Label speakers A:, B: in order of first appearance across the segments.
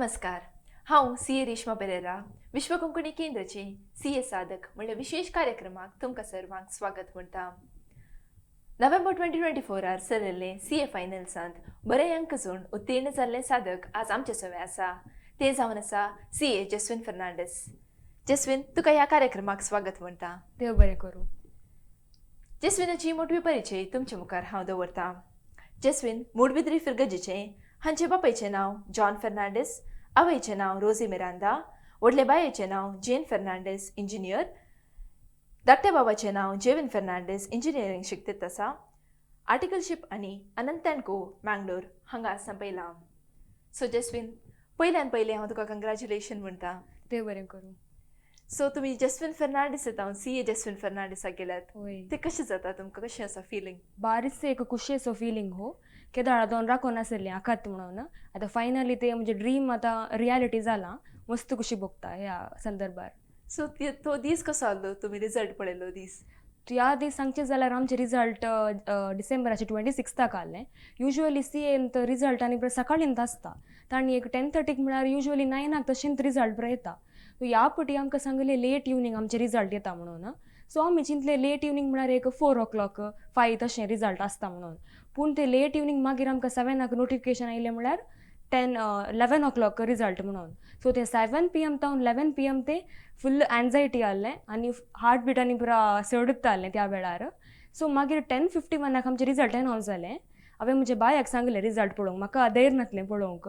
A: नमस्कार. हांव सीए रेश्मा पेरेरा विश्व कोंकणी केंद्राचे सीए साधक म्हणल्यार विशेष कार्यक्रमाक तुमकां सर्वांक स्वागत म्हणटा. नोव्हेंबर 2024 चलिल्ले सीए फायनल्सांत बरे अंक जोड उत्तीर्ण जाल्ले साधक आज आमचे सवे आसा. ते जावन आसा सीए जस्विन फर्नांडीस. जस्विन, तुका ह्या कार्यक्रमाक स्वागत म्हणटा.
B: देव बरें करूं.
A: जस्विनाची मोठवी परिचय तुमचे मुखार हांव दवरतां. जस्विन मूडबिद्री फिर्गजेचें. हांचे बापायचें नांव जॉन फर्नांडीस, आवयचें नांव रोजी मिरांदा, व्हडले बायेचें नांव जेन फर्नांडीस, इंजिनियर. धाकट्या बाबाचें नांव जेविन फर्नांडीस, इंजिनियरींग शिकता आसा. आर्टिकलशीप आनी अनंत अँड को मँगलोर हांगा संपयलां. सो जस्विन, पयल्यान पयलें हांव तुका कंग्रॅच्युलेशन म्हणटा.
B: देव बरें करूं.
A: सो तुमी जस्विन फर्नांडीस येता सीए जस्विन फर्नांडीसाक गेल्यात.
B: होय,
A: ते कशें जाता तुमकां, कशें आसा फिलींग?
B: बारीचसे एक खुशेचो फिलींग हो. केदाळा दोन राखून नासलें आखात म्हणून आतां फायनली ते म्हणजे ड्रीम आतां रियालिटी जाला. मस्त खुशी भोगता ह्या संदर्भार.
A: सो तो दीस कसो आसलो, तुमी रिजल्ट पळयलो दीस?
B: ह्या दीस सांगचें जाल्यार आमचे रिजल्ट डिसेंबराचे 26 आसलें. युजली सीएंत रिजल्ट आनी सकाळींत आसता. तांणी एक 10:30 म्हळ्यार युजली 9 तशेंच रिजल्ट बरें येता. ह्या पटी आमकां सांगलें लेट इवनींग आमचे रिजल्ट येता म्हणून. सो आमी चिंतलें लेट इवनींग म्हळ्यार एक 4 o'clock 5 तशें रिजल्ट आसता म्हणून. पूण ते लेट इवनींग मागीर आमकां 7 नोटिफिकेशन आयलें म्हळ्यार 11 o'clock रिजल्ट म्हणून. सो ते 7 PM तावन 11 PM ते फुल्ल एन्झायटी आहलें आनी हार्ट बीट आनी पुरा सडकतालें त्या वेळार. सो मागीर 10:51 आमचें रिजल्ट अनावंस जालें. हांवें म्हज्या बायाक सांगलें रिजल्ट पळोवंक. म्हाका धैर्य नासलें पळोवंक.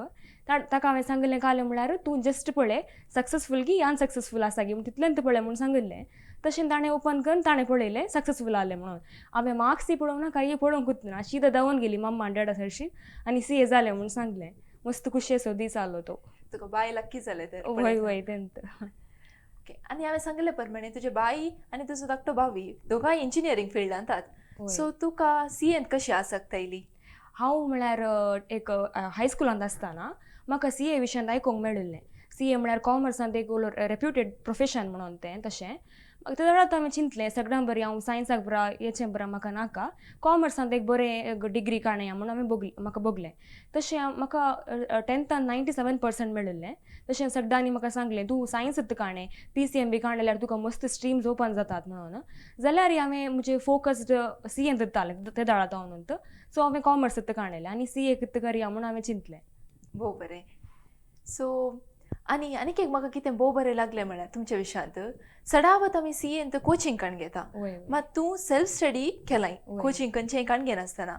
B: ताका हांवें सांगलें कालें म्हळ्यार तूं जस्ट पळय सक्सेसफूल की अनसक्सेसफूल आसा गी, तितलेंत पळय म्हूण सांगलें. तशें ताणें ओपन करून ताणें पळयलें सक्सेसफूल आलें म्हणून. हांवें मार्क्सय पळोवंक ना, काही पळोवंकूच ना. शीद धांवून गेली मम्मा डॅडा हरशीं आनी सीए जालें म्हूण सांगलें. मस्त खुशेचो दीस आसलो तो.
A: तुका बाय लक्की जालें तर.
B: वय वय तेंत.
A: ओके. आनी हांवें सांगले प्रमाणे तुजे बाई आनी तुजो धाकटो भावी दोगांय इंजिनियरींग फिल्डांत आसात. सो तुका सीएंत कशी आसक्त आयली?
B: हांव म्हळ्यार एक हायस्कुलांत आसतना म्हाका सीए विशयान आयकूंक मेळिल्लें. सीए म्हळ्यार कॉमर्सांत एक रेप्युटेड प्रोफेशन म्हणून तें तशें. ते वेळार हांवें चिंतलें सगळ्यां बरी हांव सायन्साक बरा हेचें बरा म्हाका नाका, कॉमर्सांत एक बरें डिग्री काडया म्हणून म्हाका बगलें. तशें म्हाका 10th 97% मेळिल्लें. तशें सगळ्यांनी म्हाका सांगलें तूं सायन्सांत काणे, PCMB काडल्यार तुका मस्त स्ट्रीम्स ओपन जातात म्हणून. जाल्यार हांवें म्हणजे फोकस्ड सीएंत दितालें ते दाळा तावनूच. सो हांवें कॉमर्सांत काणलें आनी सीए करया म्हणून हांवें चिंतलें.
A: भोव बरें. सो आनीक एक म्हाका कितें भोव बरें लागलें म्हळ्यार तुमच्या विशयांत सदांच आमी सीएंत कोचिंग काण घेता. मात तूं सेल्फ स्टडी केलाय कोचिंग खंयचेंय काण घेनासतना.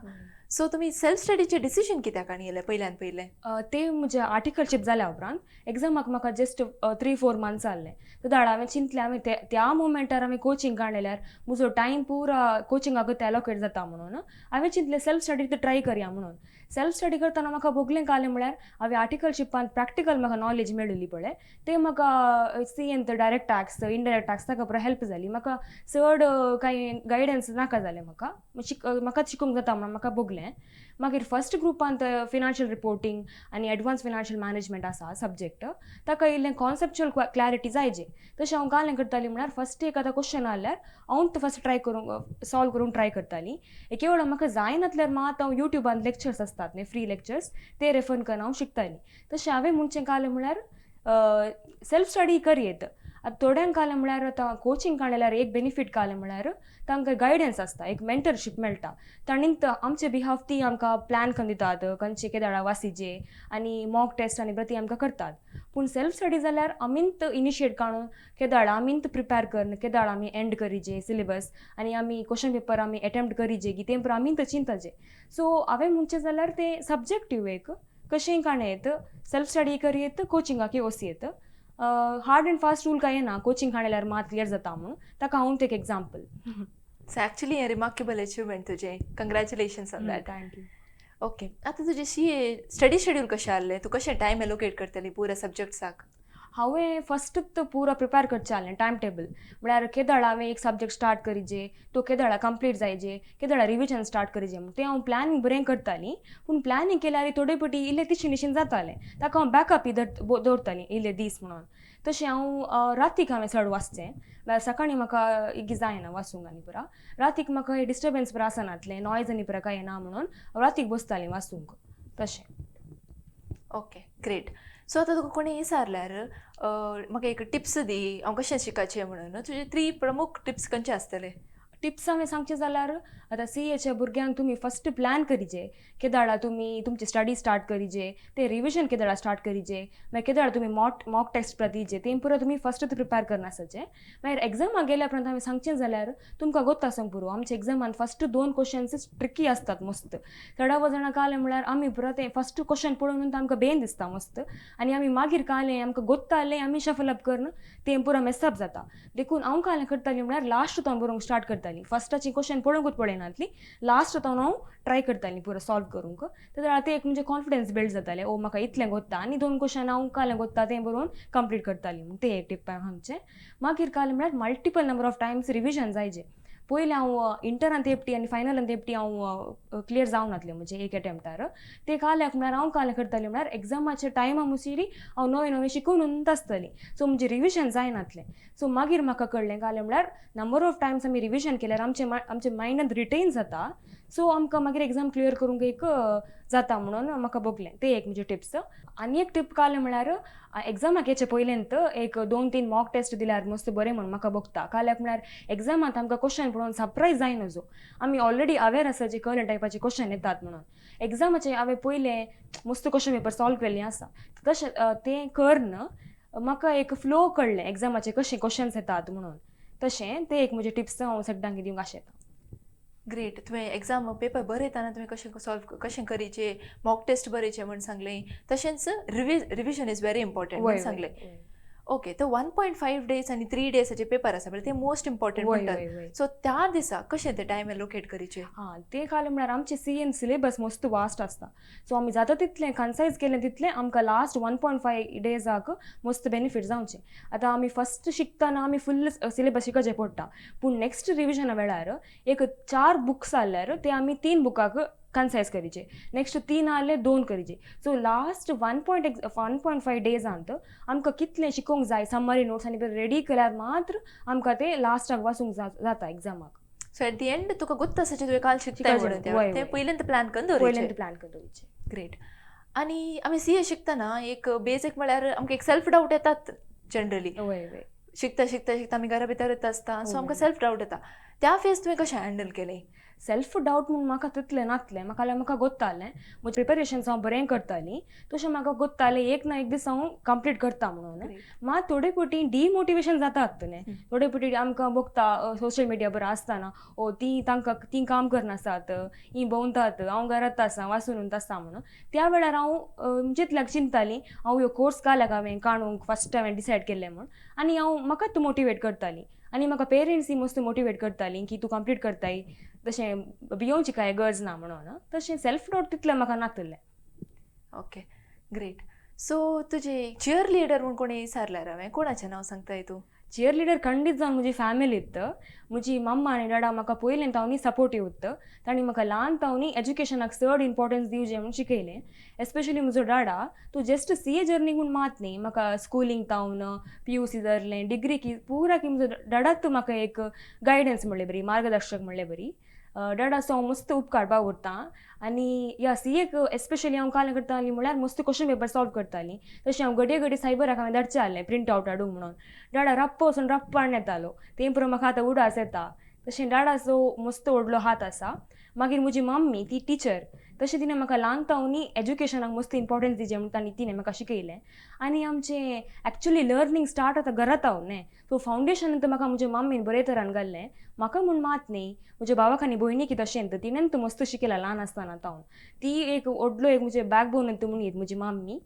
A: सो तुमी सेल्फ स्टडीचें डिसिजन कित्याक काणयलें पयल्यान पयलें?
B: ते म्हणजे आर्टिकलशीप जाल्या उपरांत एग्जामाक म्हाका जस्ट 3-4 months जाल्ले. तो दाडा हांवें चिंतलें हांवें त्या मोमेंटार हांवें कोचिंग काडल्यार म्हजो टायम पुरा कोचिंगाकूच एलोकेट जाता म्हणून हांवें चिंतलें सेल्फ स्टडी ट्राय करया म्हणून. सेल्फ स्टडी करतना म्हाका भोगलें कालें म्हळ्यार हांवें आर्टिकलशिपांत प्रॅक्टिकल म्हाका नॉलेज मेळिल्ली पळय ते म्हाका सीएंत डायरेक्ट टॅक्स इनडायरेक्ट टॅक्स ताका पुरो हेल्प जाली. म्हाका चड कांय गायडन्स नाका जालें. म्हाकाच शिकूंक जाता म्हणून म्हाका भोगलें. मागीर फर्स्ट ग्रुपांत फिनान्शियल रिपोर्टींग आनी एडवान्स फिनान्शियल मॅनेजमेंट आसा सब्जेक्ट. ताका इल्लें कॉन्सेप्च्युअल क्लॅरिटी जायजे. तशें हांव कालें करतालीं म्हळ्यार फर्स्ट एक आतां क्वेश्चन आसल्यार हांव तो फर्स्ट ट्राय करूंक सॉल्व करूंक ट्राय करतालीं. एक वेळा म्हाका जायनासल्यार मात हांव युट्यूबांत लेक्चर्स आसतात न्ही फ्री लेक्चर्स ते रेफर करून हांव शिकतालीं. तशें हांवें म्हणचें कालें म्हळ्यार सेल्फ स्टडी करयेत. आतां थोड्यांक कालें म्हळ्यार आतां कोचिंग काडल्यार एक बेनिफीट कालें म्हळ्यार तांकां गायडन्स आसता, एक मेंटरशीप मेळटा. तांणी आमचे बिहाफ ती आमकां प्लॅन करून दितात खंयचे केदाळा वासिचे आनी मॉक टेस्ट आनी ती आमकां करतात. पूण सेल्फ स्टडी जाल्यार आमींत इनिशिएट काडून केदाळा आमींत प्रिपेर करून केदाळा आमी एंड करीजे सिलेबस आनी आमी क्वेश्चन पेपर आमी एटेम्प्ट करीजे की तें आमींत चिंतजे. सो हांवें म्हणचें जाल्यार ते सब्जेक्टीव एक कशेंय काणयेत सेल्फ स्टडी करयेत कोचिंगाक वचयेत. हार्ड एंड फास्ट रूल काय ना कोचिंग काडल्यार मात क्लियर जाता म्हणून ताका हांव एक एग्जाम्पल.
A: सो एक्चुअली हें रिमार्केबल अचिवमेंट तुजें. कंग्रॅच्युलेशन्स ऑन दॅट.
B: थँक्यू.
A: ओके. आतां तुजें सीए स्टडी शेड्यूल कशें आसलें? तूं कशें टायम एलोकेट करतली पुऱ्या सब्जेक्ट्साक?
B: हांवें फस्टूच पुरो प्रिपेर करचें आसलें टायम टेबल. म्हळ्यार केदाळा हांवें एक सब्जेक्ट स्टार्ट करीजे, तो केदाळा कंप्लीट जायजे, केदाळा रिविजन स्टार्ट करीजे म्हूण तें हांव प्लॅनिंग बरें करतालीं. पूण प्लॅनिंग केल्यार थोडे पटी इल्लें तिशीन जातालें. ताका हांव बॅकअप दवरतालीं इल्ले दीस म्हणून. तशें हांव रातीक हांवें चड वाचचें म्हळ्यार सकाळीं म्हाका इगी जायना वाचूंक आनी पुरा. रातीक म्हाका हे डिस्टर्बन्स पुरा आसनातलें नॉयज आनी पुरा कांय ना म्हणून हांव रातीक बसतालीं वाचूंक तशें.
A: Okay, great. सो आतां तुका कोणी विचारल्यार म्हाका एक टिप्स दी हांव कशें शिकपाचें म्हणून तुजे 3 प्रमुख टिप्स खंयचे आसतले?
B: टिप्स हांवें सांगचें जाल्यार आतां CAच्या भुरग्यांक तुमी फस्ट प्लॅन करिचे केदाळा तुमी तुमचे स्टडी स्टार्ट करिचे ते रिविजन केदाळा स्टार्ट करिचे मागीर केदाळा तुमी मॉक टेस्ट दिवचे तें पुरो तुमी फस्ट प्रिपेर करना आसचे मागीर एग्जामाक गेल्या उपरांत हांवें सांगचें जाल्यार तुमकां गोत्ता सांग पुरो आमच्या एग्जामान फस्ट 2 क्वेश्चन्स ट्रिकी आसतात मस्त थोड्या वजाणां कालें म्हळ्यार आमी पुरो तें फस्ट क्वेश्चन पळोवन आमकां बेन दिसता मस्त आनी आमी मागीर कालें आमकां गोत्तालें आमी शफल अप करन तें पुरो मेसअप जाता देखून हांव कालें करतालीं म्हळ्यार लास्ट तावन बरोवंक स्टार्ट करतालीं फस्टाची क्वेश्चन पळोवंकूच पळयनातली लास्ट तावन हांव ट्राय करतालीं पुरो सॉल्व करूंक तेन्ना ते एक म्हणजे कॉन्फिडन्स बिल्ड जातालें ओ म्हाका इतलें गोत्ता आनी 2 क्वेश्चन हांव कालें गोत्ता तें बरोवन कंप्लीट करतालीं म्हूण तें एक टीप सांगचें मागीर कालें म्हळ्यार multiple number of times revision जायचें पयलीं हांव इंटरांत तेपटी आनी फायनलांत तेपटी हांव क्लियर जावं नासलें म्हणजे एक अटेम्प्टार ते काल्याक म्हळ्यार हांव कालें करतालें म्हळ्यार एग्जामाच्या टायमा मुसीरी हांव नवें नवें शिकून आसतलें सो म्हणजे रिविजन जायनासलें सो मागीर म्हाका कळ्ळें कालें म्हळ्यार नंबर ऑफ टायम्स आमी रिविजन केल्यार आमचे मायंडांत रिटेन जाता सो आमकां मागीर एग्जाम क्लियर करूंक एक जाता म्हणून म्हाका बगलें ते एक म्हणजे टिप्स आनी एक टीप कालें म्हळ्यार एग्जामाक येचे पयलेंत एक 2-3 मॉक टेस्ट दिल्यार मस्त बरें म्हणून म्हाका बगता काल्याक म्हळ्यार एग्जामांत आमकां क्वेश्चन पळोवन सरप्रायज जायना जो आमी ऑलरेडी अवेर आसा जे कसले टायपाचे क्वेश्चन येतात म्हणून एग्जामाचे हांवें पयलें मस्त क्वेश्चन पेपर सॉल्व केल्लीं आसा तशें तें करन म्हाका एक फ्लो कळ्ळें एग्जामाचे कशे क्वेश्चन्स येतात म्हणून तशें ते एक म्हणजे टिप्स हांव सगळ्यांक दिवंक आशेता
A: ग्रेट तुवें एग्जाम पेपर बरयतना तुवें कशें सॉल्व कशें करीचें मॉक टेस्ट बरयचें म्हूण सांगलें तशेंच रिविजन इज व्हेरी इम्पॉर्टंट म्हूण सांगलें ओके तो 1.5 days आनी 3 daysचे पेपर आसा पळय ते मोस्ट इम्पॉर्टंट म्हणटात सो त्या दिसा कशें ते टायम एलोकेट करीचें
B: हां तें कालें म्हळ्यार आमचे CN सिलेबस मस्त वास्ट आसता सो आमी जाता तितलें कन्सायज केलें तितलें आमकां लास्ट 1.5 daysक मस्त बेनिफीट जावचें आतां आमी फस्ट शिकतना आमी फुल्ल सिलेबस शिकचें पडटा पूण नेक्स्ट रिविजना वेळार एक 4 बुक्स आसल्यार ते आमी 3 बुकाक कन्सायज करिचे नेक्स्ट 3 आसले 2 करिचे सो लास्ट 1.5 डेजांत आमकां कितलें शिकोवंक जाय समरी नोट्स आनी रेडी केल्यार मात्र आमकां ते लास्टाक वाचूंक जाता एग्जामाक
A: सो एट दी एंड तुका गुत्त आसाचें तुवें काल शिकता म्हणून ते पयलेंत प्लॅन करून
B: दवरचें
A: ग्रेट आनी आमी CA शिकतना एक बेसीक म्हळ्यार आमकां एक सेल्फ डावट येतात जनरली शिकता शिकता शिकता आमी घरा भितरच आसता सो आमकां सेल्फ डावट येता त्या फेज तुवें कशें हँडल केलें
B: सेल्फ डावट म्हणून म्हाका तितलें नासलें म्हाका गोत्तालें म्हजें प्रिपेरेशन्स हांव बरें करतालीं तशें म्हाका गोत्तालें एक ना एक दीस हांव कंप्लीट करता म्हणून मात थोडे फावटी डिमोटिवेशन जाता आसतलें थोडे फावटी आमकां बगता सोशल मिडिया बरो आसतना ओ ती काम करनासात ही भोंवतात हांव घरांत आसा वाचून आसता म्हणून त्या वेळार हांव चिंतल्याक चिंततालीं हांव ह्यो कोर्स काल्याक हांवें काडूंक फस्ट हांवें डिसायड केल्लें म्हूण आनी हांव म्हाकाच मोटिवेट करतालीं आनी म्हाका पेरेंट्सय मस्त मोटिवेट करतालीं की तूं कंप्लीट करताय तशें भियोवची कांय गरज ना म्हणून तशें सेल्फ डावट तितलें म्हाका नासलें
A: ओके ग्रेट सो तुजें चियर लिडर म्हूण कोणी विचारल्यार हांवें कोणाचें नांव सांगताय तूं
B: चियर लिडर खंडीत जावन म्हजी फॅमिलीत म्हजी मम्मा आनी डाडा म्हाका पयलें तावनी सपोर्टीव तांणी म्हाका ल्हान तावनी एज्युकेशनाक चड इम्पॉर्टन्स दिवचें म्हूण शिकयलें एस्पेशली म्हजो डाडा तूं जस्ट CA जर्नी म्हूण मात न्ही म्हाका स्कुलींग तावन PUC जालें डिग्री की पुरा की म्हजो डाडात म्हाका एक गायडन्स म्हणलें बरी मार्गदर्शक म्हणलें बरी डाडा सो हांव मस्त उपकार उरतां आनी ह्या CAक एस्पेशली हांव कालें करतालीं म्हळ्यार मस्त क्वेश्चन पेपर सॉल्व करतालीं तशें हांव घडये सायबराक हांवें धाडचें आहलें प्रिंट आवट हाडूंक म्हणून डाडा रप्प वचून रप्प हाडून येतालो तें पुरो म्हाका आतां उडास येता तशें डाडाचो मस्त व्हडलो हात आसा मागीर म्हजी मम्मी ती टिचर तशें तिणें म्हाका ल्हान तावनी एज्युकेशनाक मस्त इम्पॉर्टन्स दिवचें म्हणून तिणें म्हाका शिकयलें आनी आमचें एक्चुली लर्नींग स्टार्ट आतां घरांत न्ही सो फावंडेशन म्हाका म्हज्या मम्मीन बरे तरान घाल्लें म्हाका म्हूण मात न्ही म्हज्या भावाक आनी भयणीक तशेंच तिणें मस्त शिकयलां ल्हान आसतना तावन ती एक व्हडलो एक म्हणजे बॅकबोन म्हणून येत म्हजी मम्मी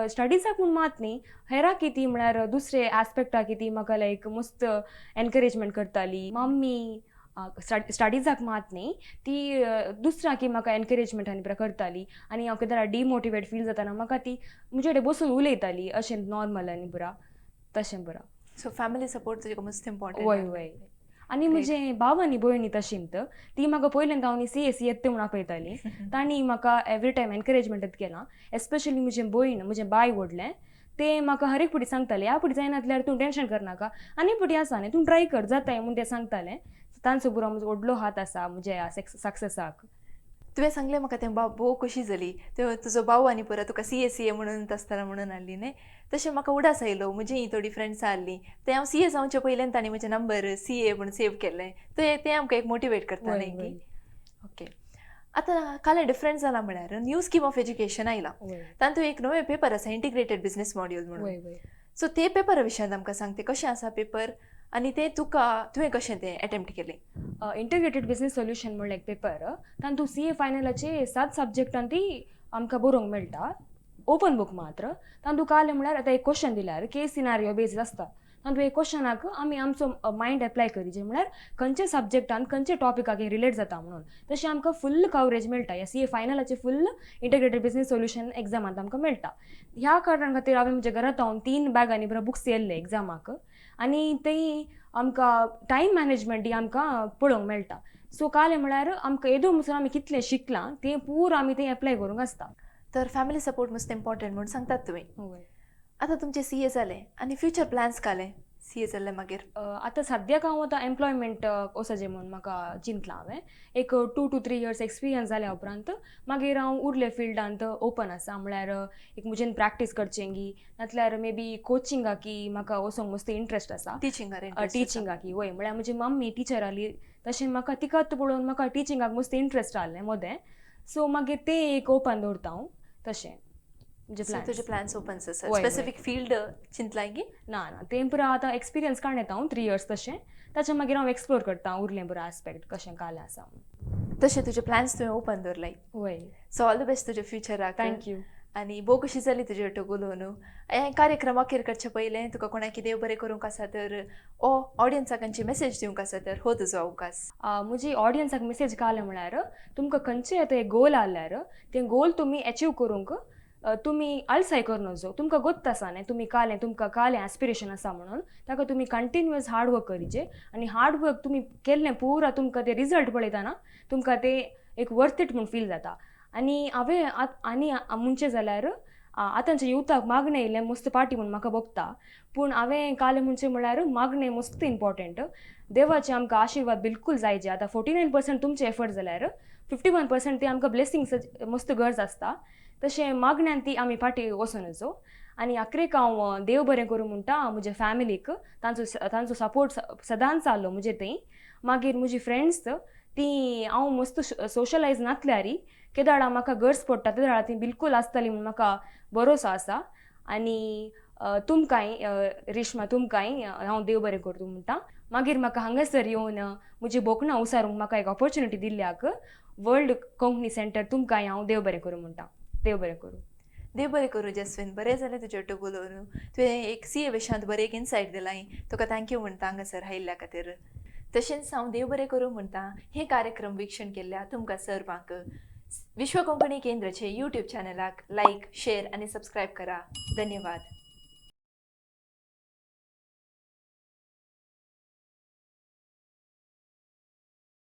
B: स्टडीजाक म्हूण मात न्ही हेराक कितें म्हळ्यार दुसरे एस्पेक्टाक कितें म्हाका लायक मस्त एनकरेजमेंट करताली मम्मी स्टडीजाक मात न्ही ती दुसऱ्या की म्हाका एनकरेजमेंट आनी करताली आनी हांव केन्ना डिमोटिवेट फील जाताना म्हाका ती म्हजे कडेन बसून उलयताली अशें नॉर्मल आनी बरा तशें बरा
A: सो फॅमिली सपोर्ट तुजे मस्त इम्पॉर्टंट
B: वय आनी म्हजे भाव आनी भयणी तशींत ती म्हाका पयलें हांव CAC येता म्हूण आपयताली तांणी म्हाका एवरी टायम एनकरेजमेंट केलां एस्पेशली म्हजें बाय व्हडलें ते म्हाका हर एक फावटी सांगताले ह्या फावटी जायनासल्यार तूं टेंशन करनाका आनी फावटी आसा न्ही तूं ट्राय कर जाताय म्हूण ते सांगतालें तांचो पुरो म्हजो व्हडलो हात आसा म्हज्या सक्सेसाक
A: तुवें सांगलें म्हाका तें भोव खोशी जाली तुजो भाऊ आनी पुरा तुका CA म्हणून आसतना म्हणून आहली न्ही तशें म्हाका उडास आयलो म्हजी थोडी फ्रेंड्सां आहलीं ते हांव CA जावचे पयल्यान तांणी म्हजे नंबर CA म्हणून सेव केल्ले तें आमकां एक मोटिवेट करता न्ही की ओके आतां कालें डिफरंट जालां म्हळ्यार न्यू स्कीम ऑफ एज्युकेशन आयलां तातूंत एक नवे पेपर आसा इंटिग्रेटेड बिझनेस मॉड्यूल म्हणून सो ते पेपरा विशयान आमकां सांग ते कशें आसा पेपर आनी तें तुवें कशें तें अटेम्प्ट केलें
B: इंटिग्रेटेड बिझनेस सोल्युशन म्हणलें एक पेपर तातूंत CA फायनलाचे 7 सब्जेक्टां ती आमकां बरोवंक मेळटा ओपन बूक मात्र तातूंत कालें म्हळ्यार आतां एक क्वेश्चन दिल्यार केस सिनारियो बेस्ड आसता तातूंत एक क्वेश्चनाक आमी आमचो मायंड एप्लाय करीचे म्हळ्यार खंयच्या सब्जेक्टान खंयच्या टॉपिकाक रिलेट जाता म्हणून तशें आमकां फुल्ल कवरेज मेळटा ह्या CA फायनलाचे फुल्ल इंटिग्रेटेड बिझनेस सोल्युशन एग्जामांत आमकां मेळटा ह्या कारणा खातीर हांवें म्हज्या घरांत हांव 3 बॅगांनी बरो बुक्स येयल्ले एग्जामाक आनी तें आमकां टायम मॅनेजमेंट ही आमकां पळोवंक मेळटा सो कालें म्हळ्यार आमकां येदो म्हणून आमी कितलें शिकलां तें पूर आमी तें एप्लाय करूंक आसता
A: तर फॅमिली सपोर्ट मस्त इम्पॉर्टंट म्हणून सांगतात तुवें आतां तुमचें CA जालें आनी फ्युचर प्लॅन्स कालें CA जाल्लें मागीर
B: आतां सद्याक हांव आतां एम्प्लॉयमेंट वचचें म्हणून म्हाका चिंतलां हांवें एक 2 to 3 years एक्सपिरियन्स जाल्या उपरांत मागीर हांव उरले फिल्डांत ओपन आसा म्हळ्यार एक म्हजें प्रॅक्टीस करचें गी नातल्यार मे बी कोचिंगाकी म्हाका वचोंक मस्त इंट्रस्ट आसा टिचिंगाकी वय म्हळ्यार म्हजी मम्मी टिचर आहली तशें म्हाका तिकात पळोवन म्हाका टिचिंगाक मस्त इंट्रस्ट आहलें मोदें सो मागीर तें एक ओपन दवरता हांव तशें
A: तुजे प्लॅन्स ओपन आसा स्पेसिफीक फील्ड चिंतलाय की
B: ना तें पुरो आतां एक्सपिरियन्स काडून येता हांव 3 years तशें ताच्या मागीर हांव एक्सप्लोर करता उरलें बरो आस्पेक्ट कशें कालें आसा
A: तशें तुजे प्लॅन्स तुवें ओपन दवरलाय
B: वय
A: सो ऑल द बेस्ट तुज्या फ्युचराक
B: थँक्यू
A: आनी भोव कशी जाली तुजे वांगडा उलोवन हे कार्यक्रम अखेर करचे पयलें तुका कोणाक देव बरें करूंक आसा तर ऑडियन्साक खंयची मेसेज दिवंक आसा तर हो तुजो अवकाश
B: म्हजी ऑडियन्साक मेसेज कालें म्हळ्यार तुमकां खंयचें आतां एक गोल आहल्यार तें गोल तुमी अचीव करूंक तुमी आलसाय कर नजो तुमकां गोत्त आसा न्ही तुमी तुमकां कालें एस्पिरेशन आसा म्हणून ताका तुमी कंटिन्युअस हार्ड वर्क करीचे आनी हार्ड वर्क तुमी केल्लें पुरा तुमकां ते रिजल्ट पळयतना तुमकां ते एक वर्थ इट म्हूण फील जाता आनी हांवें आनी म्हणचें जाल्यार आतांच्या युथाक मागणें येयलें मस्त पार्टी म्हणून म्हाका भोगता पूण हांवें कालें म्हणचें म्हळ्यार मागणें मस्त इम्पॉर्टंट देवाचे आमकां आशिर्वाद बिलकूल जायचे आतां 49% तुमचे एफर्ट जाल्यार 51% ते आमकां ब्लेसिंग्स मस्त गरज आसता तशें मागण्यान ती आमी फाटी वचूं नजो आनी आखरेक हांव देव बरें करूं म्हणटा म्हज्या फॅमिलीक तांचो सपोर्ट सदांच जालो म्हजे थंय मागीर म्हजी फ्रेंड्स ती हांव मस्त सोशलायज नासल्यारी केदाळा म्हाका गरज पडटा तेदाळा ती बिलकूल आसतली म्हूण म्हाका भरोसो आसा आनी तुमकांय रेश्मा तुमकांय हांव देव बरें करतूं म्हणटा मागीर म्हाका हांगासर येवन म्हजी बोकणां उसारूंक म्हाका एक ऑपॉर्च्युनिटी दिल्ल्याक वर्ल्ड कोंकणी सेंटर तुमकांय हांव देव बरें करूं म्हणटा देव बरें करूं
A: देव बरें करूं जस्वीन बरें जालें तुजे वांगडा उलोवन तुवें एक CA विशयांत बरें एक इनसायट दिलाय तुका थँक्यू म्हणटा हांगासर आयिल्ल्या खातीर तशेंच हांव देव बरें करूं म्हणटा हे कार्यक्रम विक्षण केल्ल्या तुमकां सर्वांक विश्व कोंकणी केंद्राचे YouTube चॅनलाक लायक शेअर आनी सबस्क्रायब करा धन्यवाद